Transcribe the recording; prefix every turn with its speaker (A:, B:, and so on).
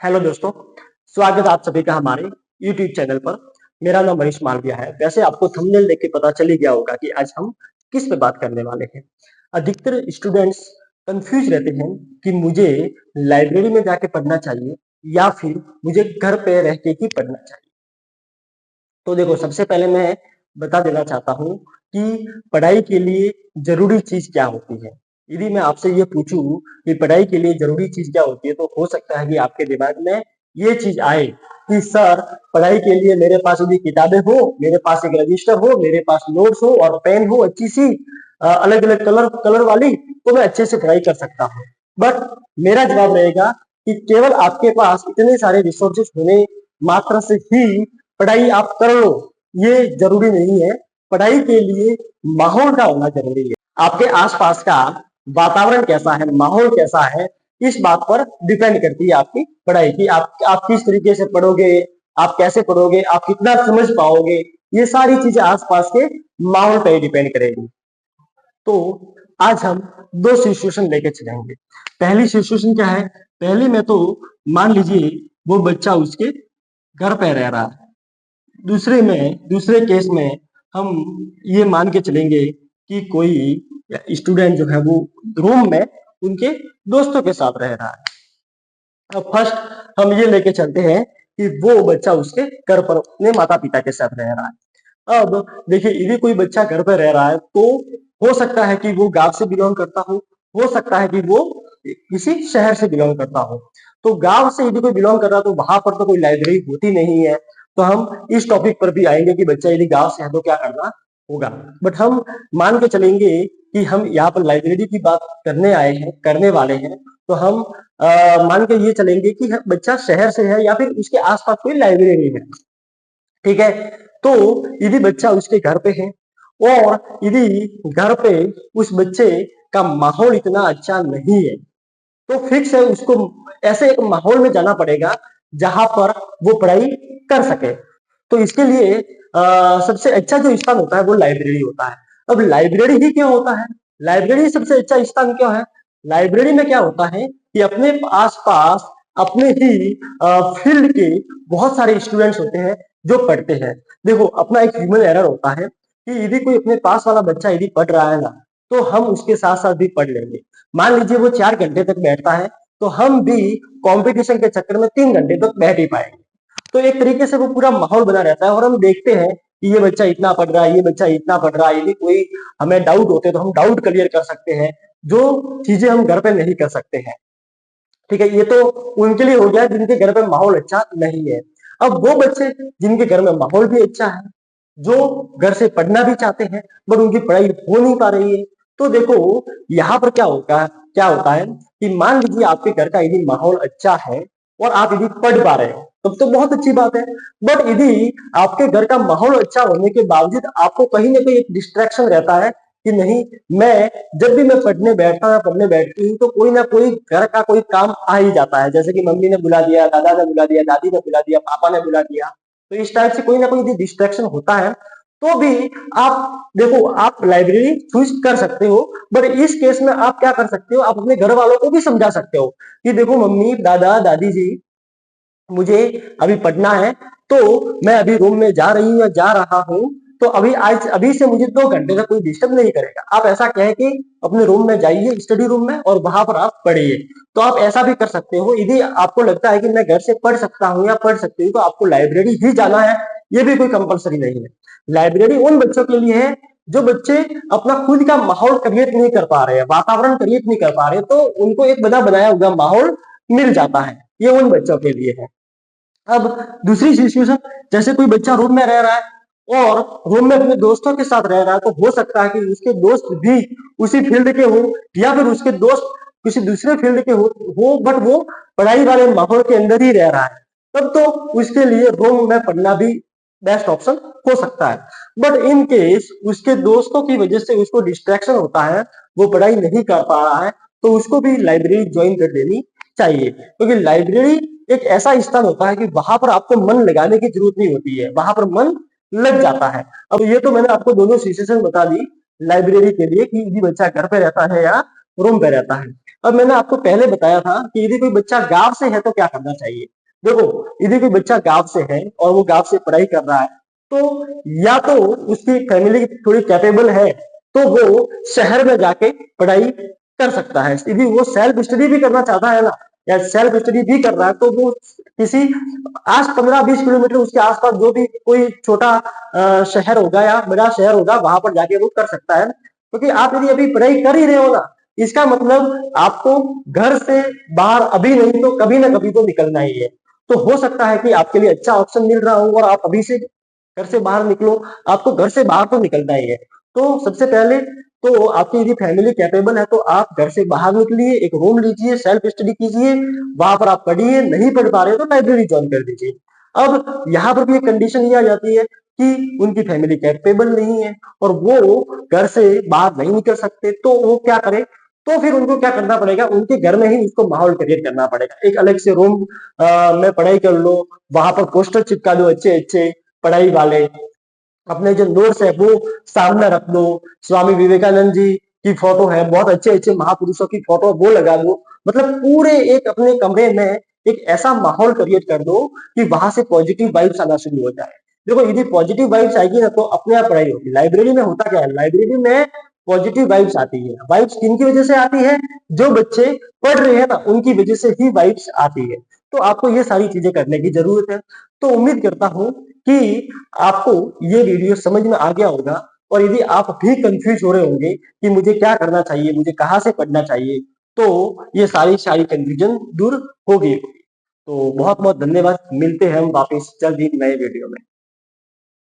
A: Hello दोस्तों, स्वागत है आप सभी का हमारे यूट्यूब चैनल पर। मेरा नाम मनीष मालविया है। वैसे आपको थंबनेल देख के पता चल ही गया होगा कि आज हम किस पे बात करने वाले हैं। अधिकतर स्टूडेंट्स कंफ्यूज रहते हैं कि मुझे लाइब्रेरी में जाके पढ़ना चाहिए या फिर मुझे घर पे रह के ही पढ़ना चाहिए। तो देखो, सबसे पहले मैं बता देना चाहता हूँ कि पढ़ाई के लिए जरूरी चीज क्या होती है। यदि मैं आपसे ये पूछूं कि पढ़ाई के लिए जरूरी चीज क्या होती है, तो हो सकता है कि आपके दिमाग में ये चीज आए कि सर, पढ़ाई के लिए मेरे पास यदि किताबें हो, मेरे पास एक रजिस्टर हो, मेरे पास नोट्स हो और पेन हो अच्छी सी अलग अलग कलर कलर वाली, तो मैं अच्छे से पढ़ाई कर सकता हूँ। बट मेरा जवाब रहेगा कि केवल आपके पास इतने सारे रिसोर्सेज होने मात्र से ही पढ़ाई आप कर लो, ये जरूरी नहीं है। पढ़ाई के लिए माहौल का होना जरूरी है। आपके आसपास का वातावरण कैसा है, माहौल कैसा है, इस बात पर डिपेंड करती है आपकी पढ़ाई की। आप किस तरीके से पढ़ोगे, आप कैसे पढ़ोगे, आप कितना समझ पाओगे, ये सारी चीजें आसपास के माहौल पर ही डिपेंड करेगी। तो आज हम दो सिचुएशन लेके चलेंगे। पहली सिचुएशन क्या है? पहली में तो मान लीजिए वो बच्चा उसके घर पे रह रहा है। दूसरे केस में हम ये मान के चलेंगे कि कोई स्टूडेंट जो है वो रूम में उनके दोस्तों के साथ रह रहा है। अब फर्स्ट हम ये लेके चलते हैं कि वो बच्चा उसके घर पर अपने माता पिता के साथ रह रहा है। अब देखिए, यदि कोई बच्चा घर पर रह रहा है तो हो सकता है कि वो गांव से बिलोंग करता हो सकता है कि वो किसी शहर से बिलोंग करता हो। तो गांव से यदि कोई बिलोंग कर रहा है तो वहां पर तो कोई लाइब्रेरी होती नहीं है। तो हम इस टॉपिक पर भी आएंगे कि बच्चा यदि गांव से है तो क्या करना होगा। बट हम मान के चलेंगे कि हम यहाँ पर लाइब्रेरी की बात करने वाले हैं। तो हम मान के ये चलेंगे कि बच्चा शहर से है या फिर उसके आसपास कोई लाइब्रेरी है। ठीक है। तो यदि बच्चा उसके घर पे है और यदि घर पे उस बच्चे का माहौल इतना अच्छा नहीं है, तो फिक्स है उसको ऐसे एक माहौल में जाना पड़ेगा जहां पर वो पढ़ाई कर सके। तो इसके लिए सबसे अच्छा जो स्थान होता है वो लाइब्रेरी होता है। अब लाइब्रेरी ही क्यों होता है? लाइब्रेरी सबसे अच्छा स्थान क्यों है? लाइब्रेरी में क्या होता है कि अपने आसपास अपने ही फील्ड के बहुत सारे स्टूडेंट्स होते हैं जो पढ़ते हैं। देखो, अपना एक ह्यूमन एरर होता है कि यदि कोई अपने पास वाला बच्चा यदि पढ़ रहा है ना, तो हम उसके साथ साथ भी पढ़ लेंगे। मान लीजिए वो 4 घंटे तक बैठता है, तो हम भी कंपटीशन के चक्कर में 3 घंटे तक बैठ ही पाएंगे। तो एक तरीके से वो पूरा माहौल बना रहता है और हम देखते हैं कि ये बच्चा इतना पढ़ रहा है, ये बच्चा इतना पढ़ रहा है। यदि कोई हमें डाउट होते तो हम डाउट क्लियर कर सकते हैं, जो चीजें हम घर पे नहीं कर सकते हैं। ठीक है, ये तो उनके लिए हो गया जिनके घर पे माहौल अच्छा नहीं है। अब वो बच्चे जिनके घर में माहौल भी अच्छा है, जो घर से पढ़ना भी चाहते हैं, बट उनकी पढ़ाई हो नहीं पा रही है। तो देखो, यहाँ पर क्या होता है कि मान लीजिए आपके घर का यदि माहौल अच्छा है और आप यदि पढ़ पा रहे हो, तब तो बहुत अच्छी बात है। बट यदि आपके घर का माहौल अच्छा होने के बावजूद आपको कहीं ना कहीं एक डिस्ट्रैक्शन रहता है कि नहीं, मैं जब भी मैं पढ़ने बैठती हूँ तो कोई ना कोई घर का कोई काम आ ही जाता है। जैसे कि मम्मी ने बुला दिया, दादा ने बुला दिया, दादी ने बुला दिया, पापा ने बुला दिया। तो इस टाइप से कोई ना कोई यदि डिस्ट्रैक्शन होता है तो भी आप देखो, आप लाइब्रेरी चूज कर सकते हो। बट इस केस में आप क्या कर सकते हो, आप अपने घर वालों को भी समझा सकते हो कि देखो मम्मी, दादा, दादी जी, मुझे अभी पढ़ना है, तो मैं अभी रूम में जा रही हूँ या जा रहा हूँ, तो अभी से मुझे 2 घंटे तक कोई डिस्टर्ब नहीं करेगा। आप ऐसा कहे कि अपने रूम में जाइए, स्टडी रूम में, और वहां पर आप पढ़िए। तो आप ऐसा भी कर सकते हो। यदि आपको लगता है कि मैं घर से पढ़ सकता हूँ या पढ़ सकती हूँ, तो आपको लाइब्रेरी ही जाना है, ये भी कोई कंपलसरी नहीं है। लाइब्रेरी उन बच्चों के लिए है जो बच्चे अपना खुद का माहौल क्रिएट नहीं कर पा रहे हैं, वातावरण क्रिएट नहीं कर पा रहे, तो उनको एक बना बनाया हुआ माहौल मिल जाता है। ये उन बच्चों के लिए है। अब दूसरी सिचुएशन, जैसे कोई बच्चा रूम में रह रहा है और रूम में अपने दोस्तों के साथ रह रहा है, तो हो सकता है कि उसके दोस्त भी उसी फील्ड के हो या फिर उसके दोस्त किसी दूसरे फील्ड के हो, बट वो पढ़ाई वाले माहौल के अंदर ही रह रहा है, तब तो उसके लिए रूम में पढ़ना भी बेस्ट ऑप्शन हो सकता है। बट इन केस उसके दोस्तों की वजह से उसको डिस्ट्रैक्शन होता है, वो पढ़ाई नहीं कर पा रहा है, तो उसको भी लाइब्रेरी ज्वाइन कर लेनी चाहिए। क्योंकि लाइब्रेरी एक ऐसा स्थान होता है कि वहां पर आपको मन लगाने की जरूरत नहीं होती है, वहां पर मन लग जाता है। अब ये तो मैंने आपको दोनों सिचुएशन बता दी लाइब्रेरी के लिए कि यदि बच्चा घर पे रहता है या रूम पे रहता है। अब मैंने आपको पहले बताया था कि यदि कोई बच्चा गाँव से है तो क्या करना चाहिए। देखो, यदि कोई बच्चा गाँव से है और वो गाँव से पढ़ाई कर रहा है, तो या तो उसकी फैमिली थोड़ी कैपेबल है, तो वो शहर में जाके पढ़ाई कर सकता है। यदि वो सेल्फ स्टडी भी करना चाहता है ना, या सेल्फ स्टडी भी कर रहा है, तो वो किसी आज 15-20 किलोमीटर उसके आसपास जो भी कोई छोटा शहर होगा या बड़ा शहर होगा, वहां पर जाके वो कर सकता है। क्योंकि आप यदि अभी पढ़ाई कर ही रहे हो ना, इसका मतलब आपको घर से बाहर अभी नहीं तो कभी ना कभी तो निकलना ही है। तो हो सकता है कि आपके लिए अच्छा ऑप्शन मिल रहा हो और आप अभी से घर से बाहर निकलो, आपको घर से बाहर तो निकलना ही है। तो सबसे पहले तो आपकी यदि फैमिली कैपेबल है तो आप घर से बाहर निकलिए, एक रूम लीजिए, सेल्फ स्टडी कीजिए, वहां पर आप पढ़िए, नहीं पढ़ पा रहे हो तो लाइब्रेरी ज्वाइन कर दीजिए। अब यहाँ पर भी एक कंडीशन ये आ जाती है कि उनकी फैमिली कैपेबल नहीं है और वो घर से बाहर नहीं निकल सकते, तो वो क्या करे, तो फिर उनको क्या करना पड़ेगा, उनके घर में ही उसको माहौल क्रिएट करना पड़ेगा। एक अलग से रूम में पढ़ाई कर लो, वहां पर पोस्टर चिपका दो अच्छे अच्छे पढ़ाई वाले, अपने जो नोट्स है वो सामने रख दो, स्वामी विवेकानंद जी की फोटो है, बहुत अच्छे अच्छे महापुरुषों की फोटो वो लगा दो। मतलब पूरे एक अपने कमरे में एक ऐसा माहौल क्रिएट कर दो कि वहां से पॉजिटिव वाइब्स आना शुरू हो जाए। देखो, यदि पॉजिटिव वाइब्स आएगी ना तो अपने आप पढ़ाई होगी। लाइब्रेरी में होता क्या है, लाइब्रेरी में पॉजिटिव वाइब्स आती है। वाइब्स किन की वजह से आती है, जो बच्चे पढ़ रहे हैं ना उनकी वजह से ही वाइब्स आती है। तो आपको ये सारी चीजें करने की जरूरत है। तो उम्मीद करता हूं कि आपको ये वीडियो समझ में आ गया होगा। और यदि आप भी कंफ्यूज हो रहे होंगे कि मुझे क्या करना चाहिए, मुझे कहाँ से पढ़ना चाहिए, तो ये सारी सारी कंफ्यूजन दूर होगी। तो बहुत बहुत धन्यवाद, मिलते हैं हम वापस जल्द ही नए वीडियो में।